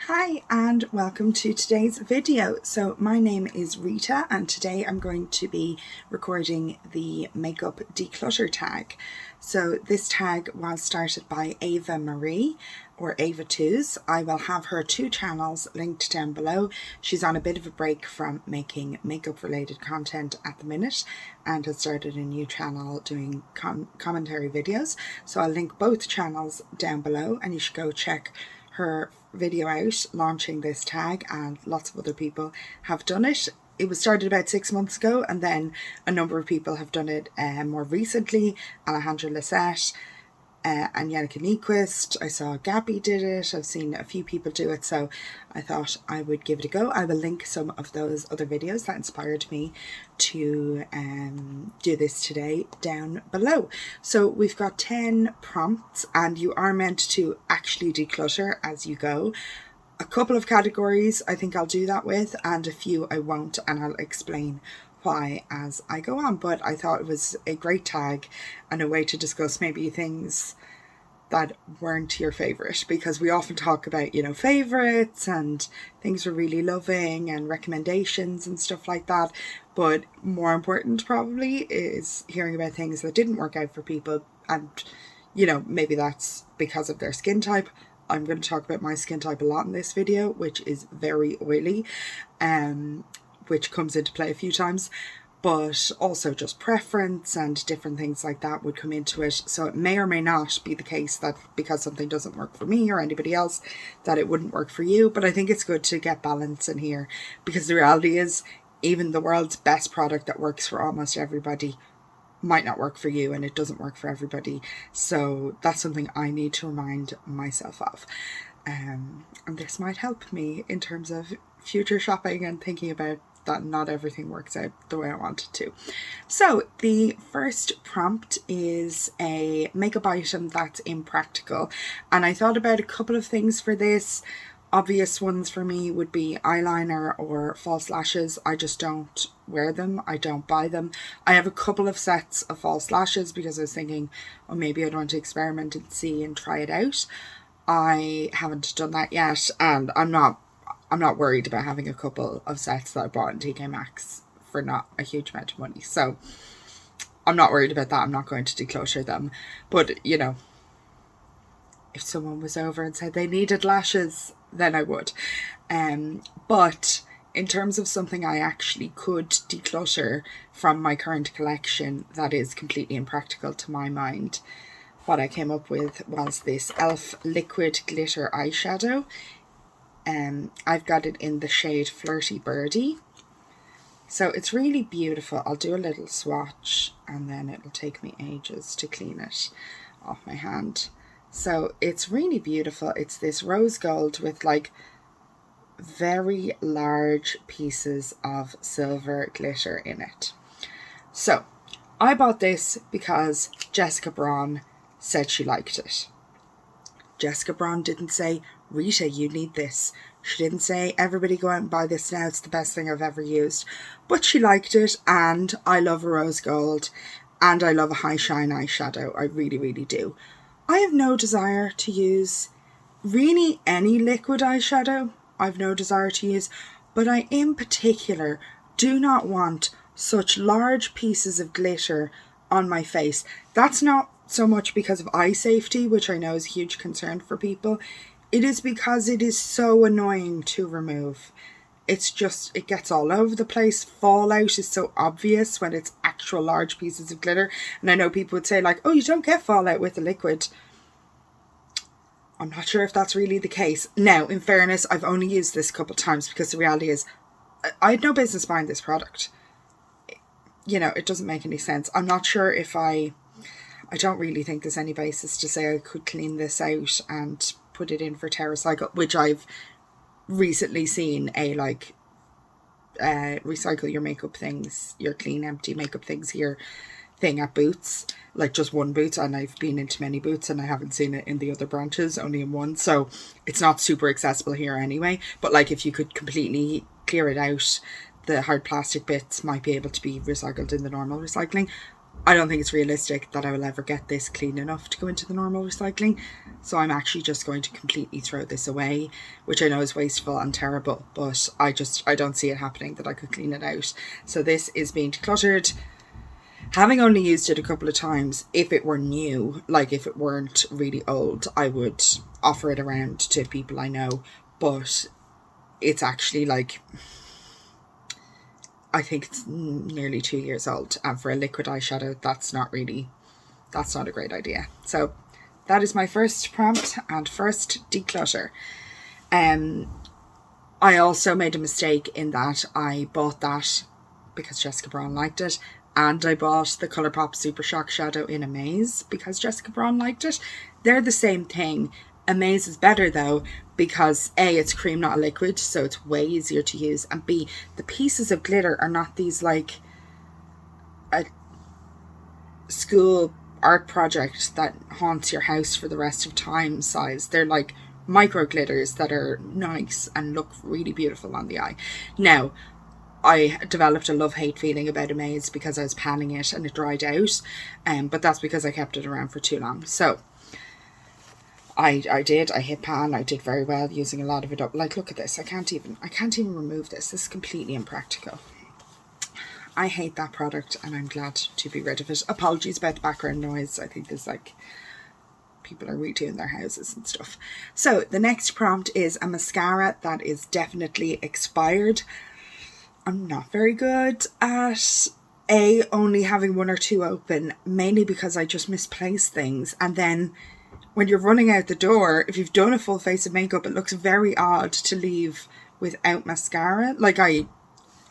Hi and welcome to today's video. So my name is Rita and today I'm going to be recording the Makeup Declutter Tag. So this tag was started by Ava Marie or Ava Twos. I will have her two channels linked down below. She's on a bit of a break from making makeup related content at the minute and has started a new channel doing commentary videos. So I'll link both channels down below and you should go check her video out launching this tag, and lots of other people have done it. It was started about 6 months ago and then a number of people have done it more recently. Alejandra Lisette and Yannicka Nyquist. I saw Gabby did it. I've seen a few people do it, so I thought I would give it a go. I will link some of those other videos that inspired me to do this today down below. So we've got 10 prompts and you are meant to actually declutter as you go. A couple of categories I think I'll do that with and a few I won't, and I'll explain why as I go on. But I thought it was a great tag and a way to discuss maybe things that weren't your favorite, because we often talk about, you know, favorites and things we're really loving and recommendations and stuff like that, but more important probably is hearing about things that didn't work out for people, and you know, maybe that's because of their skin type. I'm going to talk about my skin type a lot in this video, which is very oily, which comes into play a few times, but also just preference and different things like that would come into it. So it may or may not be the case that because something doesn't work for me or anybody else that it wouldn't work for you, but I think it's good to get balance in here, because the reality is even the world's best product that works for almost everybody might not work for you, and it doesn't work for everybody. So that's something I need to remind myself of. And this might help me in terms of future shopping and thinking about that not everything works out the way I want it to. So the first prompt is a makeup item that's impractical, and I thought about a couple of things for this. Obvious ones for me would be eyeliner or false lashes. I just don't wear them. I don't buy them. I have a couple of sets of false lashes because I was thinking, oh, maybe I'd want to experiment and see and try it out. I haven't done that yet, and I'm not worried about having a couple of sets that I bought in TK Maxx for not a huge amount of money. So I'm not worried about that. I'm not going to declutter them. But, you know, if someone was over and said they needed lashes, then I would. But in terms of something I actually could declutter from my current collection that is completely impractical to my mind, what I came up with was this e.l.f. liquid glitter eyeshadow. I've got it in the shade Flirty Birdy. So it's really beautiful. I'll do a little swatch and then it'll take me ages to clean it off my hand. So it's really beautiful. It's this rose gold with like very large pieces of silver glitter in it. So I bought this because Jessica Braun said she liked it. Jessica Braun didn't say, Rita, you need this. She didn't say, everybody go out and buy this now, it's the best thing I've ever used. But she liked it, and I love a rose gold and I love a high shine eyeshadow. I really, really do. I have no desire to use really any liquid eyeshadow. I've no desire to use, but I in particular do not want such large pieces of glitter on my face. That's not so much because of eye safety, which I know is a huge concern for people. It is because it is so annoying to remove. It's just, it gets all over the place. Fallout is so obvious when it's actual large pieces of glitter. And I know people would say like, oh, you don't get fallout with the liquid. I'm not sure if that's really the case. Now, in fairness, I've only used this a couple of times because the reality is I had no business buying this product. You know, it doesn't make any sense. I'm not sure if I don't really think there's any basis to say I could clean this out and put it in for TerraCycle, which I've recently seen a like recycle your makeup things, your clean empty makeup things here thing at Boots, like just one Boots, and I've been into many Boots and I haven't seen it in the other branches, only in one, so it's not super accessible here anyway. But like if you could completely clear it out, the hard plastic bits might be able to be recycled in the normal recycling. I don't think it's realistic that I will ever get this clean enough to go into the normal recycling. So I'm actually just going to completely throw this away, which I know is wasteful and terrible, but I don't see it happening that I could clean it out. So this is being decluttered. Having only used it a couple of times, if it were new, like if it weren't really old, I would offer it around to people I know. But it's actually like, I think it's nearly 2 years old. And for a liquid eyeshadow, that's not a great idea. So that is my first prompt and first declutter. I also made a mistake in that I bought that because Jessica Braun liked it. And I bought the Colourpop Super Shock Shadow in Amaze because Jessica Braun liked it. They're the same thing. Amaze is better though because A, it's cream, not a liquid, so it's way easier to use. And B, the pieces of glitter are not these like a school art project that haunts your house for the rest of time size. They're like micro glitters that are nice and look really beautiful on the eye. Now, I developed a love-hate feeling about Amaze because I was panning it and it dried out, but that's because I kept it around for too long. So I hit pan. I did very well using a lot of it up. Like, look at this. I can't even remove this. This is completely impractical. I hate that product and I'm glad to be rid of it. Apologies about the background noise. I think there's like people are redoing their houses and stuff. So the next prompt is a mascara that is definitely expired. I'm not very good at only having one or two open, mainly because I just misplace things. And then when you're running out the door, if you've done a full face of makeup, it looks very odd to leave without mascara. Like I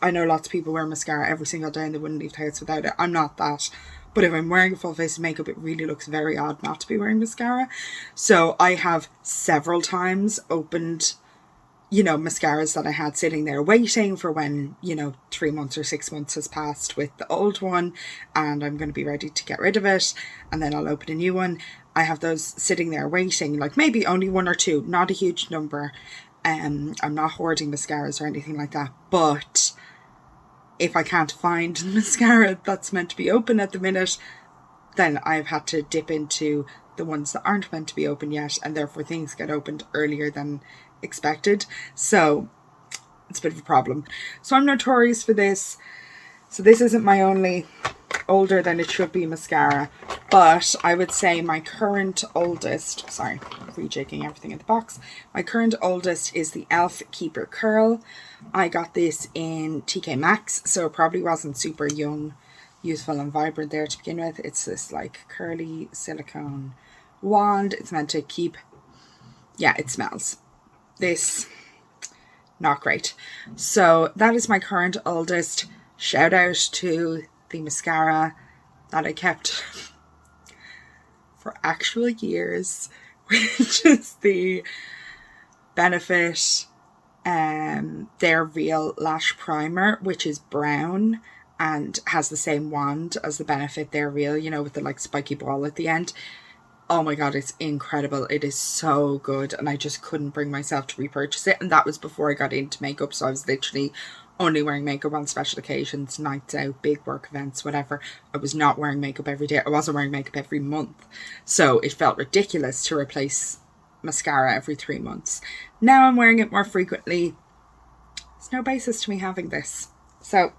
know lots of people wear mascara every single day and they wouldn't leave the house without it. I'm not that. But if I'm wearing a full face of makeup, it really looks very odd not to be wearing mascara. So I have several times opened, you know, mascaras that I had sitting there waiting for when, you know, 3 months or 6 months has passed with the old one and I'm going to be ready to get rid of it and then I'll open a new one. I have those sitting there waiting, like maybe only one or two, not a huge number. I'm not hoarding mascaras or anything like that, but if I can't find the mascara that's meant to be open at the minute, then I've had to dip into the ones that aren't meant to be open yet, and therefore things get opened earlier than expected. So it's a bit of a problem. So I'm notorious for this. So this isn't my only older than it should be mascara, but I would say my current oldest, sorry, rejigging everything in the box. My current oldest is the e.l.f. Keeper Curl. I got this in TK Maxx, so it probably wasn't super young, youthful and vibrant there to begin with. It's this like curly silicone wand. It's meant to keep, yeah, it smells. This, not great. So that is my current oldest. Shout out to the mascara that I kept for actual years, which is the Benefit They're Real Lash Primer, which is brown and has the same wand as the Benefit They're Real, you know, with the like spiky ball at the end. Oh my god, it's incredible. It is so good and I just couldn't bring myself to repurchase it, and that was before I got into makeup, so I was literally only wearing makeup on special occasions, nights out, big work events, whatever. I was not wearing makeup every day. I wasn't wearing makeup every month. So it felt ridiculous to replace mascara every 3 months. Now I'm wearing it more frequently. There's no basis to me having this. So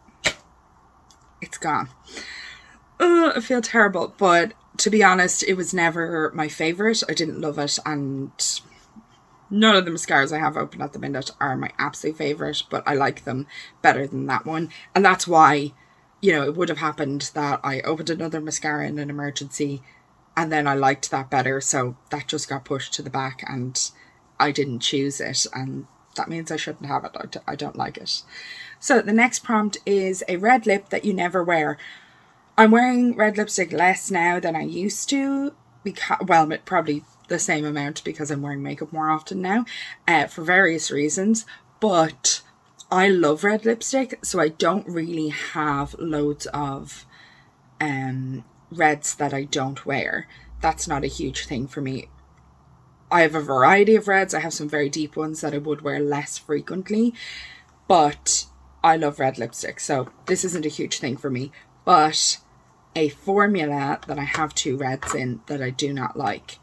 it's gone. I feel terrible, but to be honest, it was never my favourite. I didn't love it, and none of the mascaras I have open at the minute are my absolute favourite, but I like them better than that one. And that's why, you know, it would have happened that I opened another mascara in an emergency and then I liked that better. So that just got pushed to the back and I didn't choose it. And that means I shouldn't have it. I don't like it. So the next prompt is a red lip that you never wear. I'm wearing red lipstick less now than I used to, because, well, probably the same amount because I'm wearing makeup more often now, for various reasons, but I love red lipstick, so I don't really have loads of reds that I don't wear. That's not a huge thing for me. I have a variety of reds. I have some very deep ones that I would wear less frequently, but I love red lipstick, so this isn't a huge thing for me. But A formula that I have 2 reds in that I do not like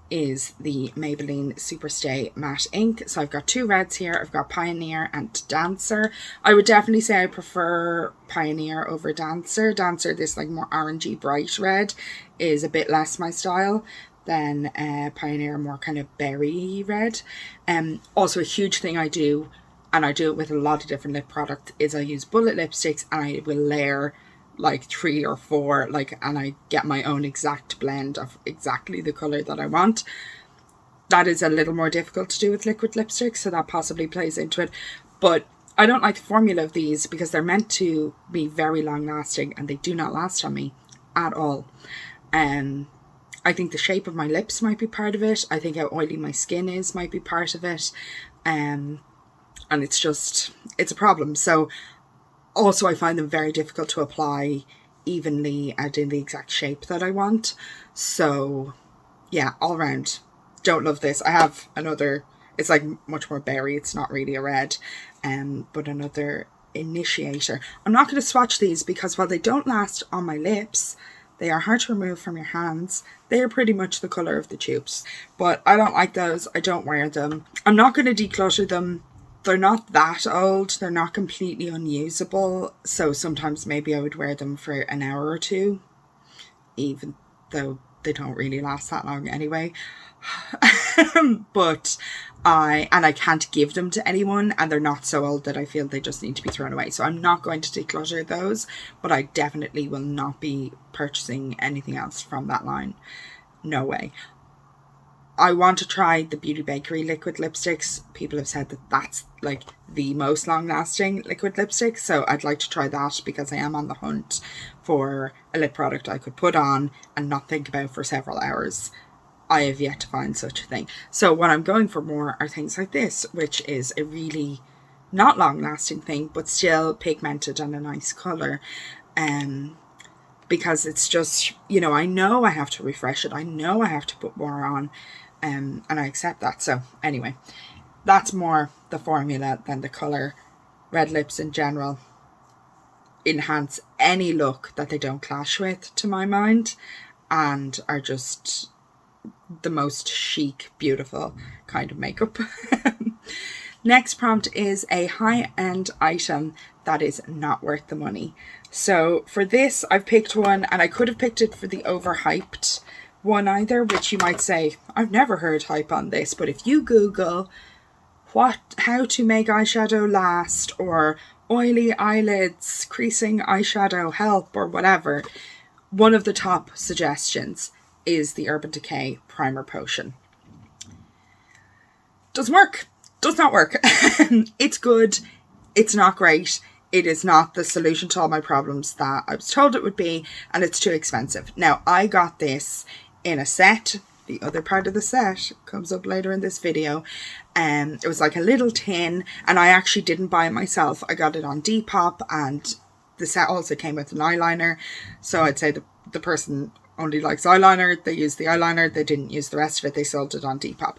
is the Maybelline Superstay Matte Ink. So I've got 2 reds here. I've got Pioneer and Dancer. I would definitely say I prefer Pioneer over Dancer. Dancer, this like more orangey bright red, is a bit less my style than Pioneer, more kind of berry red. Also a huge thing I do, and I do it with a lot of different lip products, is I use bullet lipsticks and I will layer like 3 or 4, like, and I get my own exact blend of exactly the colour that I want. That is a little more difficult to do with liquid lipsticks, so that possibly plays into it. But I don't like the formula of these because they're meant to be very long lasting and they do not last on me at all. I think the shape of my lips might be part of it. I think how oily my skin is might be part of it. And it's a problem. So also I find them very difficult to apply evenly and in the exact shape that I want. So yeah, all around, don't love this. I have another, it's like much more berry, it's not really a red, but another Initiator. I'm not going to swatch these because while they don't last on my lips, they are hard to remove from your hands. They are pretty much the colour of the tubes, but I don't like those. I don't wear them. I'm not going to declutter them. They're not that old. They're not completely unusable. So sometimes maybe I would wear them for an hour or 2, even though they don't really last that long anyway. But I can't give them to anyone, and they're not so old that I feel they just need to be thrown away. So I'm not going to declutter those, but I definitely will not be purchasing anything else from that line. No way. I want to try the Beauty Bakery liquid lipsticks. People have said that that's like the most long lasting liquid lipstick. So I'd like to try that because I am on the hunt for a lip product I could put on and not think about for several hours. I have yet to find such a thing. So what I'm going for more are things like this, which is a really not long lasting thing, but still pigmented and a nice colour. Because it's just, you know, I know I have to refresh it. I know I have to put more on. And I accept that. So anyway, that's more the formula than the colour. Red lips in general enhance any look that they don't clash with, to my mind, and are just the most chic, beautiful kind of makeup. Next prompt is a high-end item that is not worth the money. So for this, I've picked one, and I could have picked it for the overhyped one either, which you might say, I've never heard hype on this, but if you Google how to make eyeshadow last, or oily eyelids, creasing eyeshadow help, or whatever, one of the top suggestions is the Urban Decay Primer Potion. Doesn't work. Does not work. It's good. It's not great. It is not the solution to all my problems that I was told it would be, and it's too expensive. Now, I got this in a set. The other part of the set comes up later in this video. It was like a little tin, and I actually didn't buy it myself. I got it on Depop, and the set also came with an eyeliner. So I'd say the person only likes eyeliner. They used the eyeliner. They didn't use the rest of it. They sold it on Depop.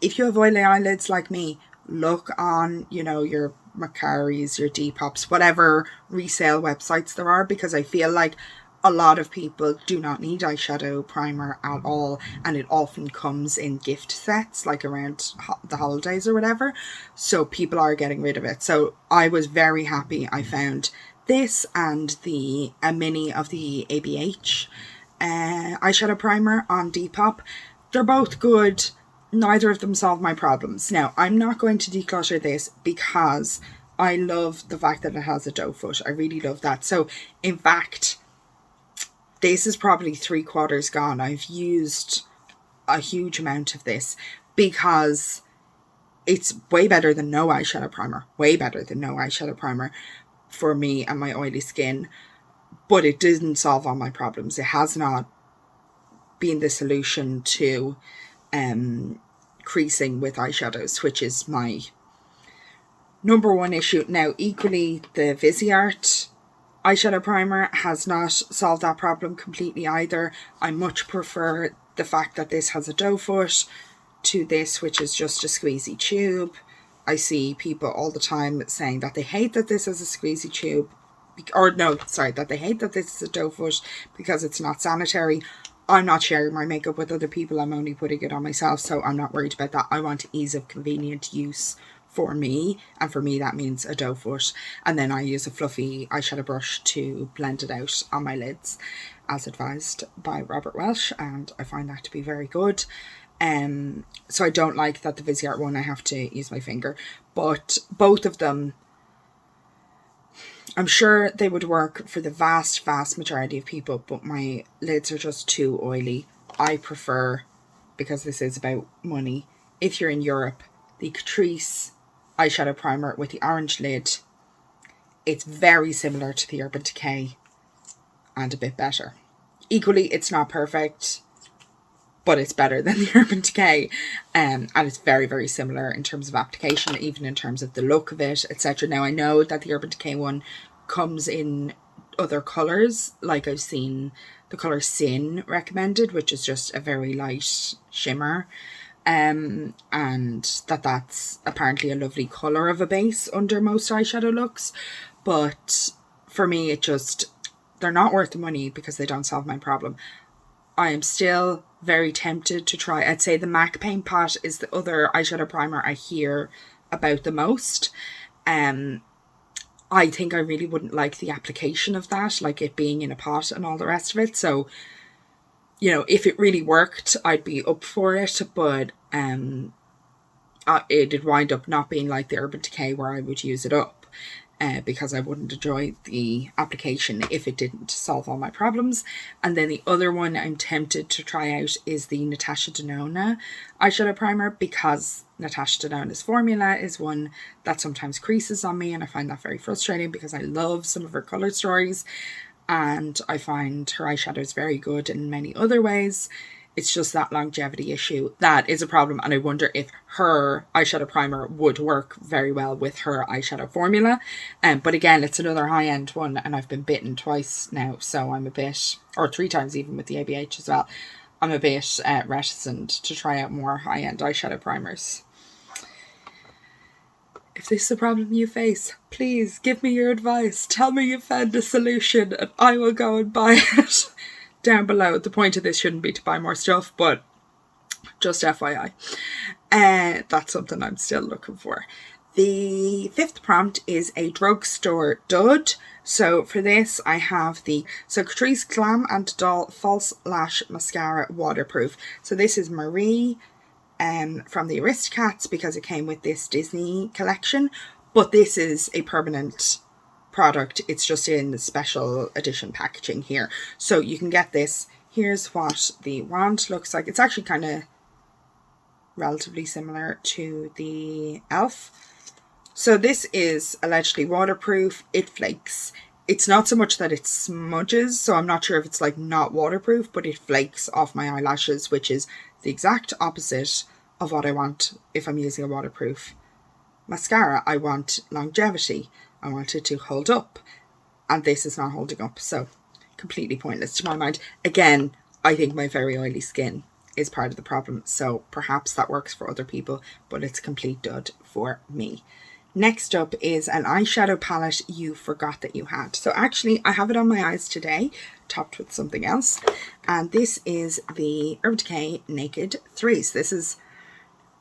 If you have oily eyelids like me, look on, you know, your Macaris, your Depops, whatever resale websites there are, because I feel like a lot of people do not need eyeshadow primer at all, and it often comes in gift sets, like around the holidays or whatever, so people are getting rid of it. So I was very happy I found this and a mini of the ABH eyeshadow primer on Depop. They're both good. Neither of them solve my problems. Now, I'm not going to declutter this because I love the fact that it has a doe foot. I really love that. So, in fact, this is probably 3/4 gone. I've used a huge amount of this because it's way better than no eyeshadow primer. Way better than no eyeshadow primer for me and my oily skin. But it didn't solve all my problems. It has not been the solution to creasing with eyeshadows, which is my number one issue. Now, equally, the Viseart eyeshadow primer has not solved that problem completely either. I much prefer the fact that this has a doe foot to this, which is just a squeezy tube. I see people all the time saying that they hate that this is a squeezy tube or no, sorry, that they hate that this is a doe foot because it's not sanitary. I'm not sharing my makeup with other people. I'm only putting it on myself, so I'm not worried about that. I want ease of convenient use for me, and for me that means a doe foot, and then I use a fluffy eyeshadow brush to blend it out on my lids as advised by Robert Welsh, and I find that to be very good. So I don't like that the Viseart one I have to use my finger, but both of them, I'm sure they would work for the vast majority of people, but my lids are just too oily. I prefer, because this is about money, if you're in Europe, the Catrice eyeshadow primer with the orange lid. It's very similar to the Urban Decay and a bit better. Equally, it's not perfect, but it's better than the Urban Decay, and it's very similar in terms of application, even in terms of the look of it, etc. Now I know that the Urban Decay one comes in other colours, like I've seen the colour Sin recommended, which is just a very light shimmer, and that's apparently a lovely colour of a base under most eyeshadow looks, but for me it just, they're not worth the money because they don't solve my problem. I am still very tempted to try, I'd say the MAC Paint Pot is the other eyeshadow primer I hear about the most. I think I really wouldn't like the application of that, like it being in a pot and all the rest of it. So, you know, if it really worked, I'd be up for it, but it'd wind up not being like the Urban Decay where I would use it up. Because I wouldn't enjoy the application if it didn't solve all my problems. And then the other one I'm tempted to try out is the Natasha Denona eyeshadow primer, because Natasha Denona's formula is one that sometimes creases on me, and I find that very frustrating because I love some of her colour stories and I find her eyeshadows very good in many other ways. It's just that longevity issue that is a problem, and I wonder if her eyeshadow primer would work very well with her eyeshadow formula. But again, it's another high-end one, and I've been bitten twice now, so I'm a bit, or 3 times even with the ABH as well, I'm a bit reticent to try out more high-end eyeshadow primers. If this is a problem you face, please give me your advice. Tell me you found a solution and I will go and buy it. Down below. The point of this shouldn't be to buy more stuff, but just FYI. That's something I'm still looking for. The 5th prompt is a drugstore dud. So for this I have the Catrice Glam and Doll False Lash Mascara Waterproof. So this is Marie from the Aristocats, because it came with this Disney collection, but this is a permanent product. It's just in the special edition packaging here, so you can get this. Here's what the wand looks like. It's actually kind of relatively similar to the e.l.f. So this is allegedly waterproof. It flakes. It's not so much that it smudges, so I'm not sure if it's like not waterproof, but it flakes off my eyelashes, which is the exact opposite of what I want if I'm using a waterproof mascara. I want longevity. I want it to hold up, and this is not holding up, so completely pointless to my mind. Again, I think my very oily skin is part of the problem, so perhaps that works for other people, but it's a complete dud for me. Next up is an eyeshadow palette you forgot that you had. So actually I have it on my eyes today, topped with something else, and this is the Urban Decay Naked 3s. This is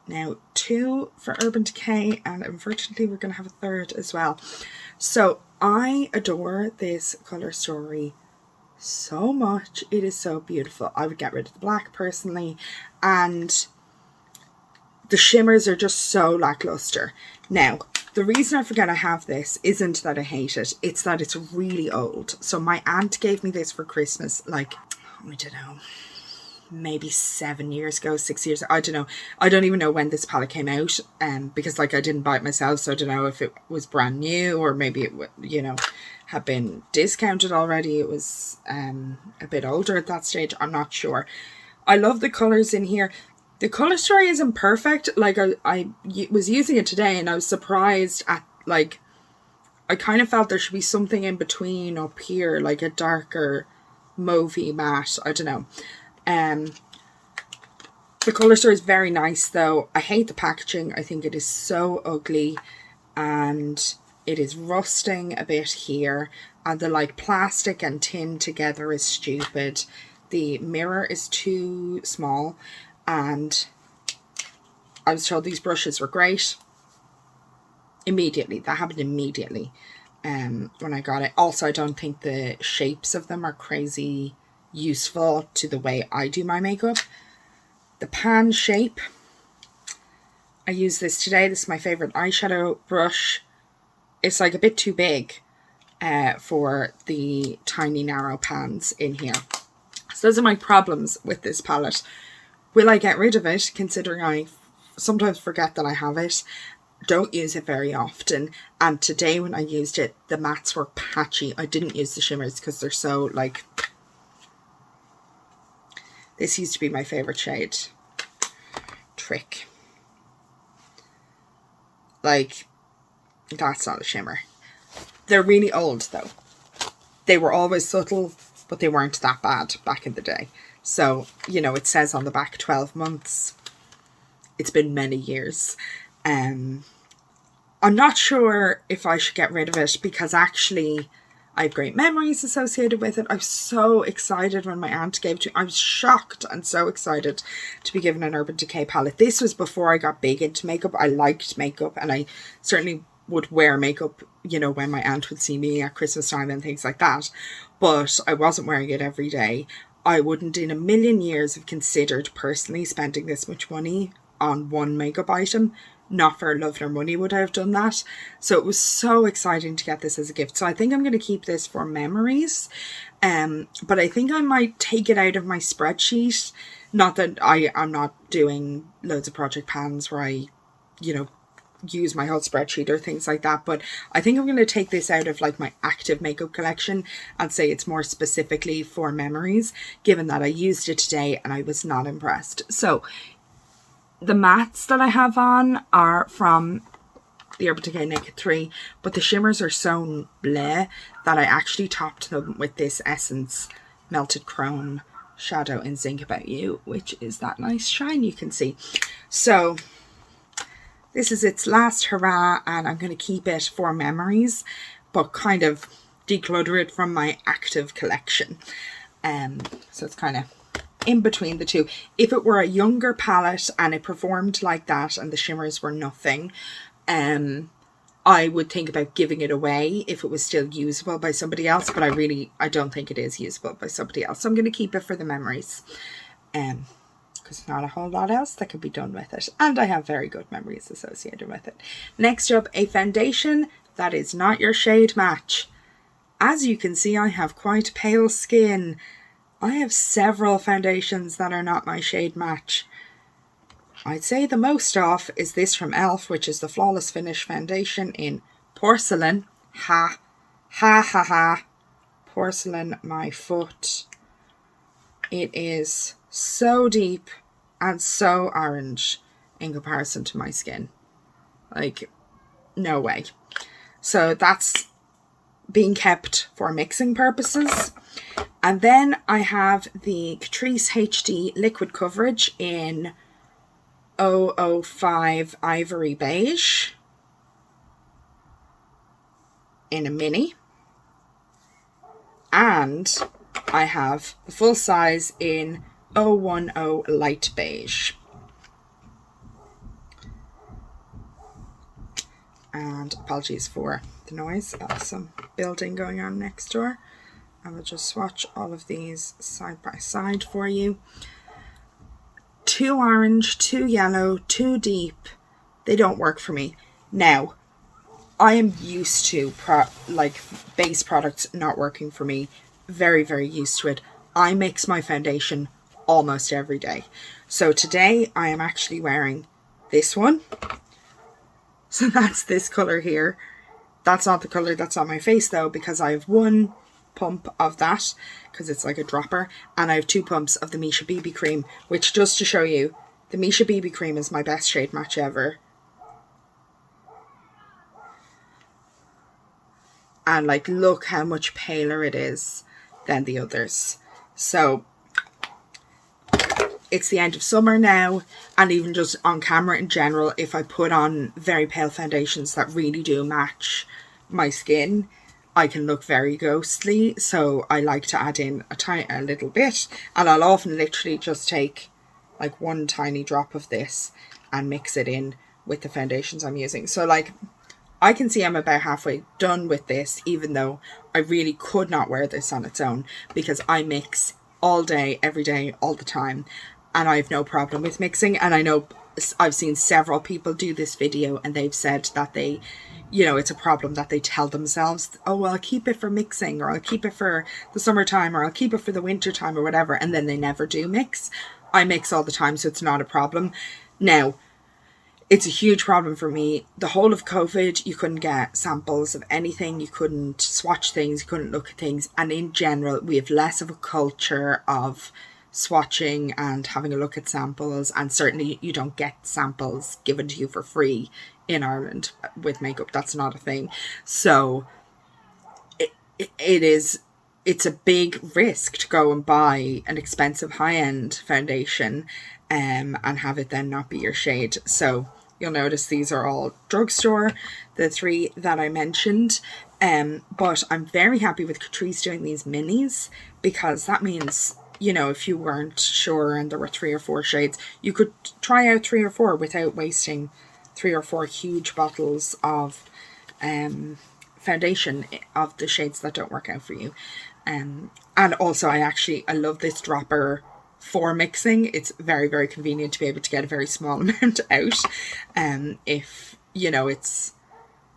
now 2 for Urban Decay, and unfortunately we're going to have a 3rd as well. So I adore this colour story so much. It is so beautiful. I would get rid of the black personally, and the shimmers are just so lackluster. Now, the reason I forget I have this isn't that I hate it, it's that it's really old. So my aunt gave me this for Christmas, like, I don't know, maybe 7 years ago, 6 years, I don't know. I don't even know when this palette came out, because like I didn't buy it myself, so I don't know if it was brand new or maybe it would, you know, have been discounted already. It was a bit older at that stage. I'm not sure. I love the colours in here. The colour story isn't perfect. Like I was using it today and I was surprised at, like, I kind of felt there should be something in between up here, like a darker mauvey matte. I don't know. The colour story is very nice though. I hate the packaging. I think it is so ugly, and It is rusting a bit here, and the like plastic and tin together is stupid. The mirror is too small, and I was told these brushes were great. Immediately, that happened immediately when I got it. Also, I don't think the shapes of them are crazy useful to the way I do my makeup. The pan shape, I use this today. This is my favorite eyeshadow brush. It's like a bit too big for the tiny narrow pans in here. So those are my problems with this palette. Will I get rid of it, considering I sometimes forget that I have it? Don't use it very often. And today when I used it, the mattes were patchy. I didn't use the shimmers because they're so like... This used to be my favorite shade. Trick. Like, that's not a shimmer. They're really old though. They were always subtle, but they weren't that bad back in the day. So, you know, it says on the back 12 months. It's been many years. I'm not sure if I should get rid of it, because actually I have great memories associated with it. I was so excited when my aunt gave it to me. I was shocked and so excited to be given an Urban Decay palette. This was before I got big into makeup. I liked makeup, and I certainly would wear makeup, you know, when my aunt would see me at Christmas time and things like that. But I wasn't wearing it every day. I wouldn't in a million years have considered personally spending this much money on one makeup item. Not for love nor money would I have done that. So it was so exciting to get this as a gift. So I think I'm going to keep this for memories. But I think I might take it out of my spreadsheet. Not that I'm not doing loads of project pans where I, you know, use my whole spreadsheet or things like that. But I think I'm going to take this out of like my active makeup collection and say it's more specifically for memories, given that I used it today and I was not impressed. So the mattes that I have on are from the Urban Decay Naked 3, but the shimmers are so bleh that I actually topped them with this Essence Melted Chrome shadow in Zinc About You, which is that nice shine you can see. So this is its last hurrah, and I'm going to keep it for memories, but kind of declutter it from my active collection. So it's kind of in between the two. If it were a younger palette and it performed like that and the shimmers were nothing, I would think about giving it away if it was still usable by somebody else, but I don't think it is usable by somebody else. So I'm going to keep it for the memories, because there's not a whole lot else that could be done with it, and I have very good memories associated with it. Next up, a foundation that is not your shade match. As you can see, I have quite pale skin. I have several foundations that are not my shade match. I'd say the most off is this from e.l.f, which is the Flawless Finish Foundation in Porcelain. Ha, ha, ha, ha. Porcelain, my foot. It is so deep and so orange in comparison to my skin. Like, no way. So that's being kept for mixing purposes. And then I have the Catrice HD Liquid Coverage in 005 Ivory Beige in a mini. And I have the full size in 010 Light Beige. And apologies for the noise. Some building going on next door. I will just swatch all of these side by side for you. Too orange, too yellow, too deep. They don't work for me. Now, I am used to base products not working for me. Very, very used to it. I mix my foundation almost every day. So today I am actually wearing this one. So that's this colour here. That's not the colour that's on my face though, because I have one pump of that, because it's like a dropper, and I have 2 pumps of the Misha BB cream, which, just to show you, the Misha BB cream is my best shade match ever. And like, look how much paler it is than the others. So it's the end of summer now, and even just on camera in general, if I put on very pale foundations that really do match my skin, I can look very ghostly, so I like to add in a little bit, and I'll often literally just take like one tiny drop of this and mix it in with the foundations I'm using. So like, I can see I'm about halfway done with this, even though I really could not wear this on its own, because I mix all day, every day, all the time, and I have no problem with mixing. And I know I've seen several people do this video and they've said that they, you know, it's a problem that they tell themselves, oh, well, I'll keep it for mixing, or I'll keep it for the summertime, or I'll keep it for the winter time, or whatever, and then they never do mix. I mix all the time, so it's not a problem. Now, it's a huge problem for me. The whole of COVID, you couldn't get samples of anything. You couldn't swatch things. You couldn't look at things. And in general, we have less of a culture of swatching and having a look at samples. And certainly you don't get samples given to you for free in Ireland with makeup. That's not a thing. So it's a big risk to go and buy an expensive high-end foundation and have it then not be your shade. So you'll notice these are all drugstore, the three that I mentioned. But I'm very happy with Catrice doing these minis, because that means, you know, if you weren't sure and there were 3 or 4 shades, you could try out 3 or 4 without wasting 3 or 4 huge bottles of foundation of the shades that don't work out for you. And also I love this dropper for mixing. It's very, very convenient to be able to get a very small amount out. If, you know, it's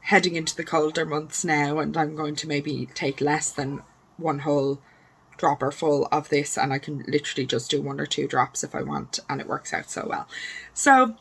heading into the colder months now and I'm going to maybe take less than one whole dropper full of this, and I can literally just do 1 or 2 drops if I want, and it works out so well. So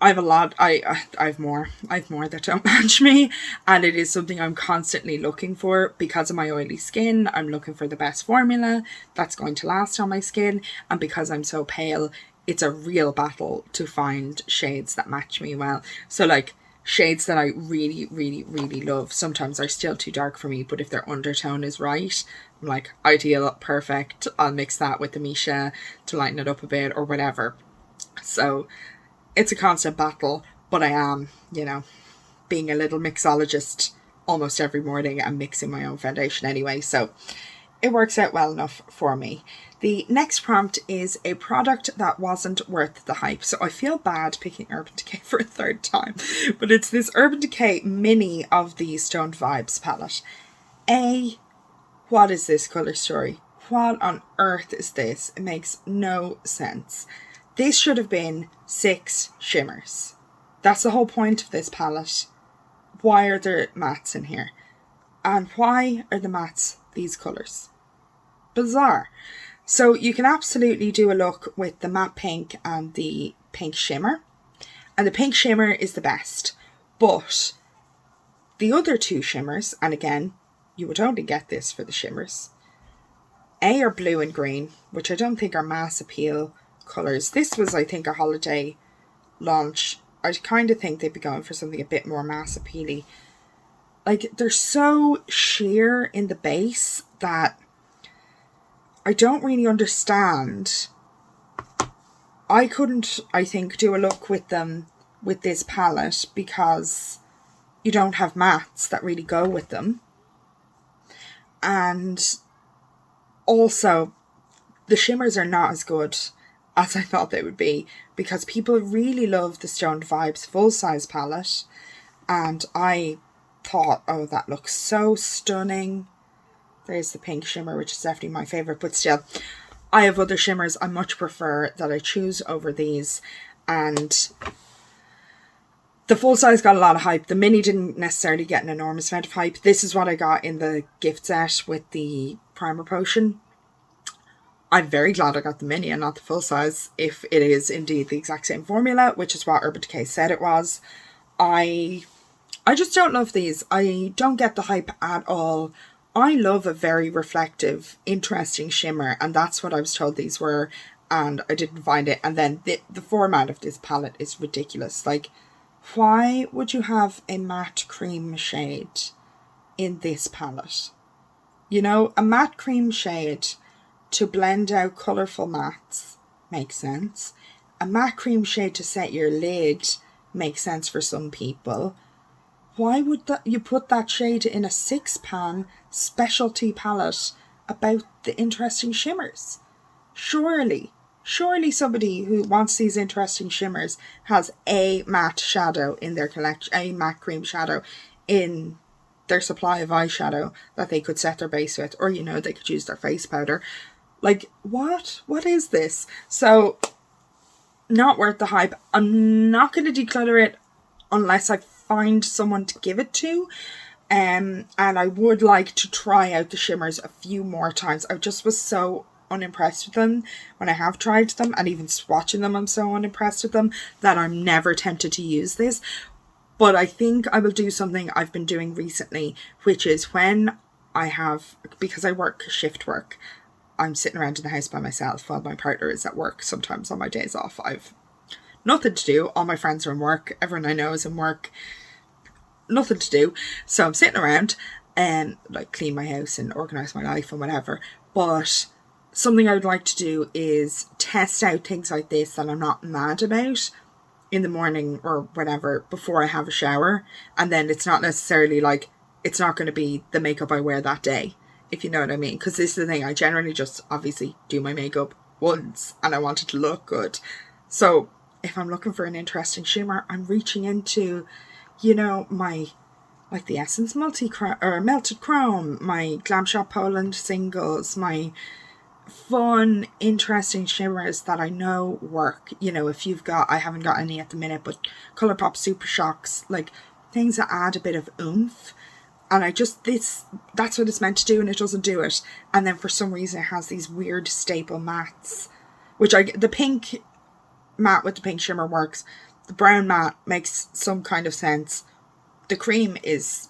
I have a lot. I have more that don't match me, and it is something I'm constantly looking for because of my oily skin. I'm looking for the best formula that's going to last on my skin, and because I'm so pale, it's a real battle to find shades that match me well. So like, shades that I really, really, really love sometimes are still too dark for me, but if their undertone is right, I'm like, ideal, perfect. I'll mix that with the Misha to lighten it up a bit or whatever. So it's a constant battle, but I am, you know, being a little mixologist almost every morning. I'm mixing my own foundation anyway, so it works out well enough for me. The next prompt is a product that wasn't worth the hype. So I feel bad picking Urban Decay for a 3rd time, but it's this Urban Decay mini of the Stoned Vibes palette. What is this colour story? What on earth is this? It makes no sense. This should have been 6 shimmers. That's the whole point of this palette. Why are there mattes in here? And why are the mattes these colours? Bizarre. So you can absolutely do a look with the matte pink and the pink shimmer. And the pink shimmer is the best. But the other 2 shimmers, and again, you would only get this for the shimmers, are blue and green, which I don't think are mass appeal colours. This was, I think, a holiday launch. I kind of think they'd be going for something a bit more mass appealy. Like, they're so sheer in the base that I don't really understand. I couldn't, I think, do a look with them with this palette because you don't have mattes that really go with them. And also, the shimmers are not as good as I thought they would be, because people really love the Stoned Vibes full-size palette, and I thought, oh, that looks so stunning. There's the pink shimmer, which is definitely my favourite, but still, I have other shimmers I much prefer that I choose over these, and the full size got a lot of hype. The mini didn't necessarily get an enormous amount of hype. This is what I got in the gift set with the primer potion. I'm very glad I got the mini and not the full size, if it is indeed the exact same formula, which is what Urban Decay said it was. I just don't love these. I don't get the hype at all. I love a very reflective, interesting shimmer, and that's what I was told these were, and I didn't find it. And then the format of this palette is ridiculous. Like, why would you have a matte cream shade in this palette? You know, a matte cream shade to blend out colourful mattes makes sense. A matte cream shade to set your lid makes sense for some people. why would you put that shade in a 6-pan specialty palette about the interesting shimmers? Surely somebody who wants these interesting shimmers has a matte shadow in their collection, a matte cream shadow in their supply of eyeshadow that they could set their base with, or, you know, they could use their face powder. Like, what is this? So, not worth the hype. I'm not going to declutter it unless I find someone to give it to. And I would like to try out the shimmers a few more times. I just was so unimpressed with them when I have tried them, and even swatching them I'm so unimpressed with them that I'm never tempted to use this. But I think I will do something I've been doing recently, which is when I have, because I work shift work, I'm sitting around in the house by myself while my partner is at work. Sometimes on my days off I've nothing to do, all my friends are in work, everyone I know is in work, nothing to do, so I'm sitting around and like clean my house and organise my life and whatever. But something I would like to do is test out things like this that I'm not mad about in the morning or whatever before I have a shower. And then it's not necessarily like, it's not going to be the makeup I wear that day, if you know what I mean. Because this is the thing, I generally just obviously do my makeup once and I want it to look good. So if I'm looking for an interesting shimmer, I'm reaching into, you know, my, like the Essence Melted Chrome, my Glam Shop Poland singles, my fun, interesting shimmers that I know work. You know, if you've got, I haven't got any at the minute, but Colourpop Super Shocks, like things that add a bit of oomph. And I just, that's what it's meant to do, and it doesn't do it. And then for some reason it has these weird staple mattes, which the pink matte with the pink shimmer works. The brown matte makes some kind of sense. The cream is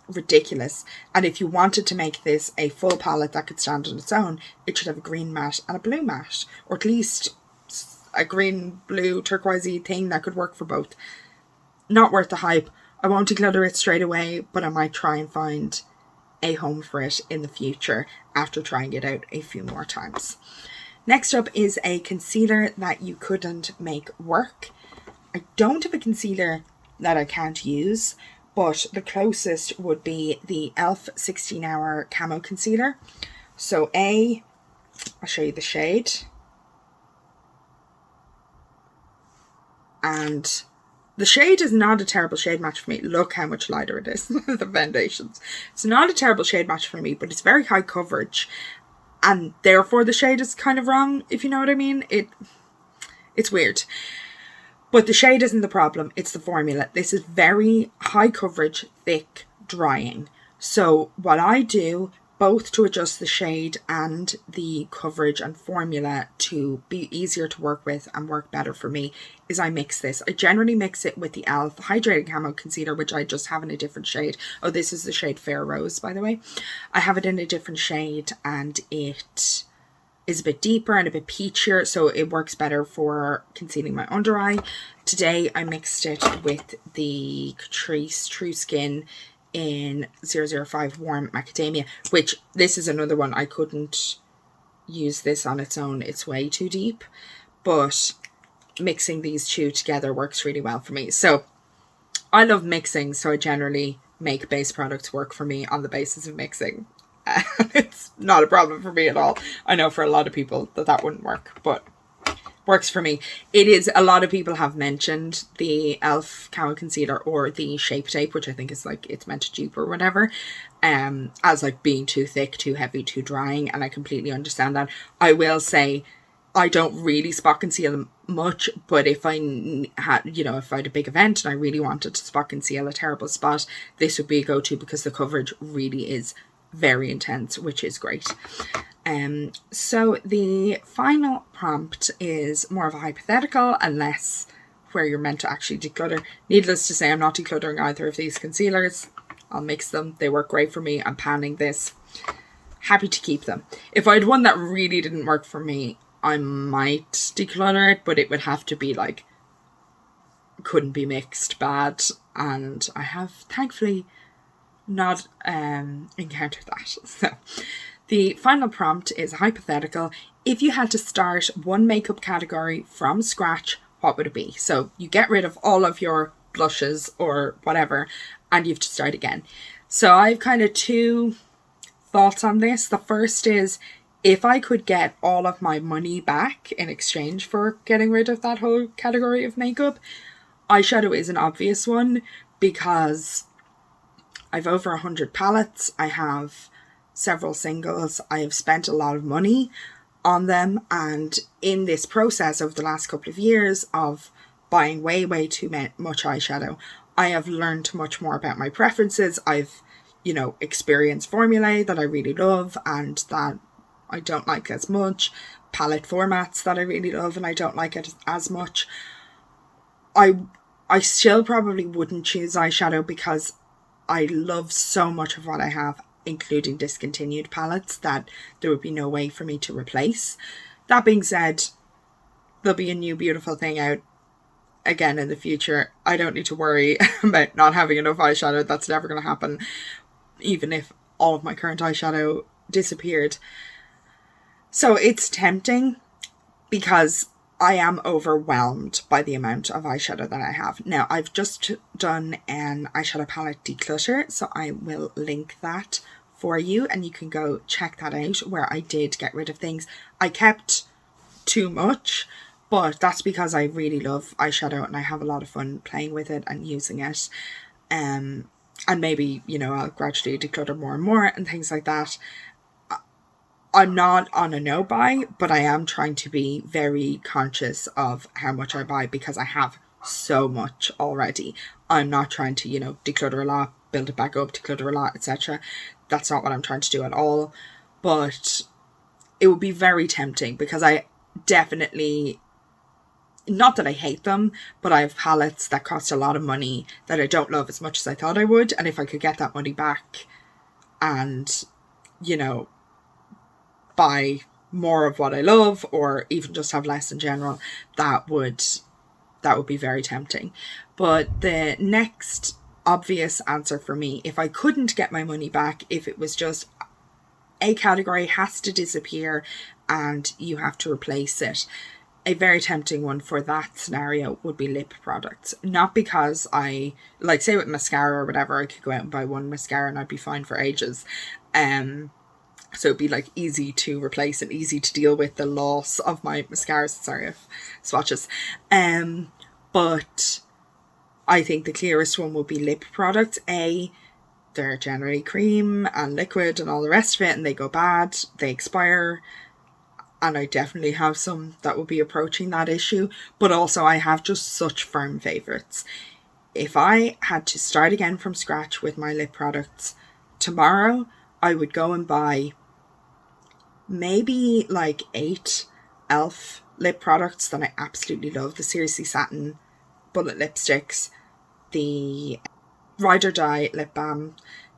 ridiculous. And if you wanted to make this a full palette that could stand on its own, it should have a green matte and a blue matte, or at least a green, blue, turquoisey thing that could work for both. Not worth the hype. I won't declutter it straight away, but I might try and find a home for it in the future after trying it out a few more times. Next up is a concealer that you couldn't make work. I don't have a concealer that I can't use, but the closest would be the e.l.f. 16-Hour Camo Concealer. So I'll show you the shade. And the shade is not a terrible shade match for me. Look how much lighter it is than the foundations. It's not a terrible shade match for me, but it's very high coverage. And therefore the shade is kind of wrong, if you know what I mean. It's weird. But the shade isn't the problem, it's the formula. This is very high coverage, thick, drying. So what I do, both to adjust the shade and the coverage and formula to be easier to work with and work better for me, is I mix this. I generally mix it with the e.l.f. Hydrating Camo Concealer, which I just have in a different shade. Oh, this is the shade Fair Rose, by the way. I have it in a different shade and it is a bit deeper and a bit peachier, so it works better for concealing my under eye. Today I mixed it with the Catrice True Skin in 005 Warm Macadamia, which this is another one I couldn't use this on its own. It's way too deep, but mixing these two together works really well for me. So I love mixing, so I generally make base products work for me on the basis of mixing. It's not a problem for me at all. I know for a lot of people that wouldn't work, but works for me. It is, a lot of people have mentioned the e.l.f. Camo Concealer or the Shape Tape, which I think is like, it's meant to dupe or whatever, as like being too thick, too heavy, too drying, and I completely understand that. I will say I don't really spot conceal much, but if I had, you know, if I had a big event and I really wanted to spot conceal a terrible spot, this would be a go-to because the coverage really is very intense, which is great. So the final prompt is more of a hypothetical and less where you're meant to actually declutter. Needless to say, I'm not decluttering either of these concealers. I'll mix them. They work great for me. I'm panning this. Happy to keep them. If I had one that really didn't work for me, I might declutter it, but it would have to be like, couldn't be mixed bad. And I have thankfully not encountered that. So the final prompt is a hypothetical. If you had to start one makeup category from scratch, what would it be? So you get rid of all of your blushes or whatever, and you have to start again. So I have kind of two thoughts on this. The first is, if I could get all of my money back in exchange for getting rid of that whole category of makeup, eyeshadow is an obvious one, because I've over 100 palettes, I have several singles, I have spent a lot of money on them, and in this process over the last couple of years of buying way too much eyeshadow, I have learned much more about my preferences. I've, experienced formulae that I really love and that I don't like as much, palette formats that I really love and I don't like it as much. I still probably wouldn't choose eyeshadow because I love so much of what I have, including discontinued palettes, that there would be no way for me to replace. That being said, there'll be a new beautiful thing out again in the future. I don't need to worry about not having enough eyeshadow. That's never going to happen, even if all of my current eyeshadow disappeared. So it's tempting because I am overwhelmed by the amount of eyeshadow that I have. Now, I've just done an eyeshadow palette declutter, so I will link that for you and you can go check that out, where I did get rid of things. I kept too much, but that's because I really love eyeshadow and I have a lot of fun playing with it and using it. And maybe, I'll gradually declutter more and more and things like that. I'm not on a no buy, but I am trying to be very conscious of how much I buy because I have so much already. I'm not trying to, declutter a lot, build it back up, declutter a lot, etc. That's not what I'm trying to do at all. But it would be very tempting because I definitely, not that I hate them, but I have palettes that cost a lot of money that I don't love as much as I thought I would. And if I could get that money back and, buy more of what I love, or even just have less in general, that would be very tempting. But the next obvious answer for me, if I couldn't get my money back, if it was just a category has to disappear and you have to replace it, a very tempting one for that scenario would be lip products. Not because I, like, say with mascara or whatever, I could go out and buy one mascara and I'd be fine for ages. So it'd be like easy to replace and easy to deal with the loss of my mascaras. Sorry, I've swatches. But I think the clearest one would be lip products. They're generally cream and liquid and all the rest of it, and they go bad, they expire. And I definitely have some that will be approaching that issue. But also I have just such firm favourites. If I had to start again from scratch with my lip products tomorrow, I would go and buy maybe like 8 e.l.f. lip products that I absolutely love. The Seriously Satin Bullet Lipsticks, the Ride or Die Lip Balm,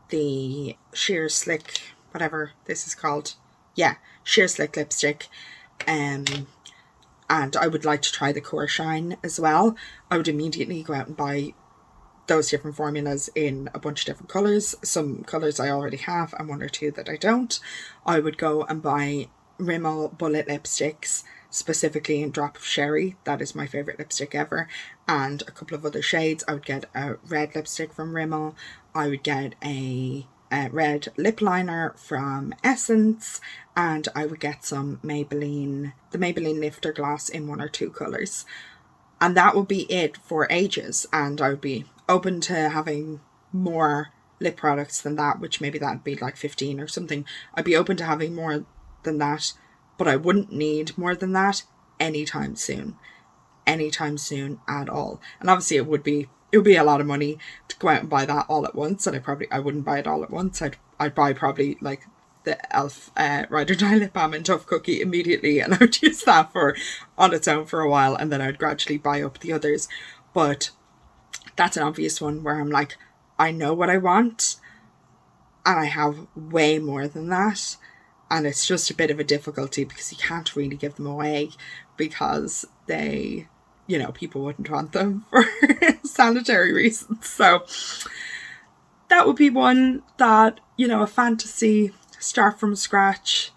the Sheer Slick, whatever this is called. Yeah, Sheer Slick Lipstick. And I would like to try the Core Shine as well. I would immediately go out and buy those different formulas in a bunch of different colours. Some colours I already have and one or two that I don't. I would go and buy Rimmel Bullet Lipsticks, specifically in Drop of Sherry. That is my favourite lipstick ever. And a couple of other shades. I would get a red lipstick from Rimmel. I would get a red lip liner from Essence. And I would get some the Maybelline Lifter Gloss in 1 or 2 colours. And that would be it for ages. And I would be open to having more lip products than that, which maybe that'd be like 15 or something. I'd be open to having more than that, but I wouldn't need more than that anytime soon at all. And obviously it would be a lot of money to go out and buy that all at once, and I wouldn't buy it all at once. I'd buy probably like the e.l.f. Ride or Die Lip Balm and Tough Cookie immediately, and I would use that on its own for a while, and then I'd gradually buy up the others. But that's an obvious one where I'm like, I know what I want and I have way more than that, and it's just a bit of a difficulty because you can't really give them away because they, people wouldn't want them for sanitary reasons. So that would be one that, a fantasy start from scratch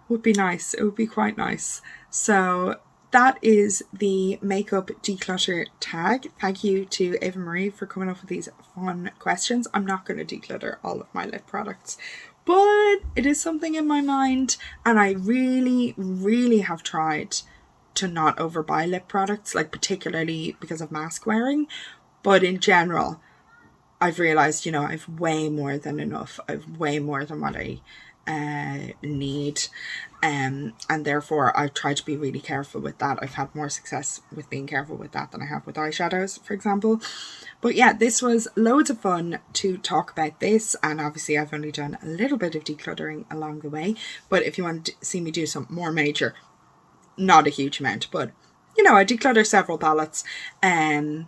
would be nice. It would be quite nice. So that is the Makeup Declutter Tag. Thank you to Ava Marie for coming up with these fun questions. I'm not going to declutter all of my lip products, but it is something in my mind, and I really, really have tried to not overbuy lip products, like particularly because of mask wearing. But in general, I've realised, you know, I've way more than enough. I've way more than what I need, and therefore I try to be really careful with that. I've had more success with being careful with that than I have with eyeshadows, for example. But yeah, this was loads of fun to talk about this, and obviously I've only done a little bit of decluttering along the way, but if you want to see me do some more major, not a huge amount, but you know, I declutter several palettes, actual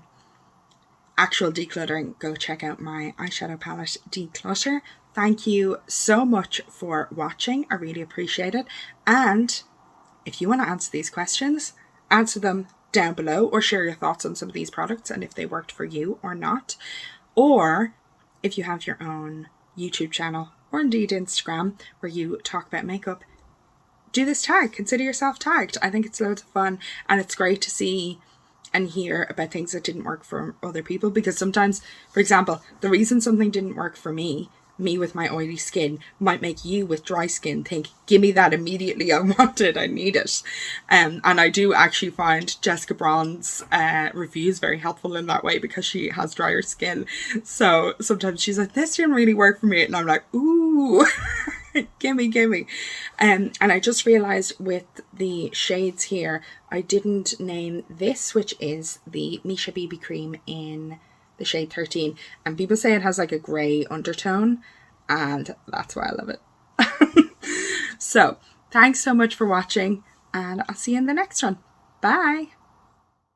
decluttering, go check out my eyeshadow palette declutter. Thank you so much for watching. I really appreciate it. And if you want to answer these questions, answer them down below, or share your thoughts on some of these products and if they worked for you or not. Or if you have your own YouTube channel or indeed Instagram where you talk about makeup, do this tag. Consider yourself tagged. I think it's loads of fun, and it's great to see and hear about things that didn't work for other people, because sometimes, for example, the reason something didn't work for me with my oily skin might make you with dry skin think, give me that immediately, I want it, I need it. And I do actually find Jessica Braun's reviews very helpful in that way, because she has drier skin. So sometimes she's like, this didn't really work for me, and I'm like, ooh. gimme. And I just realized with the shades here, I didn't name this, which is the Misha BB cream in the shade 13, and people say it has like a grey undertone, and that's why I love it. So thanks so much for watching, and I'll see you in the next one. Bye.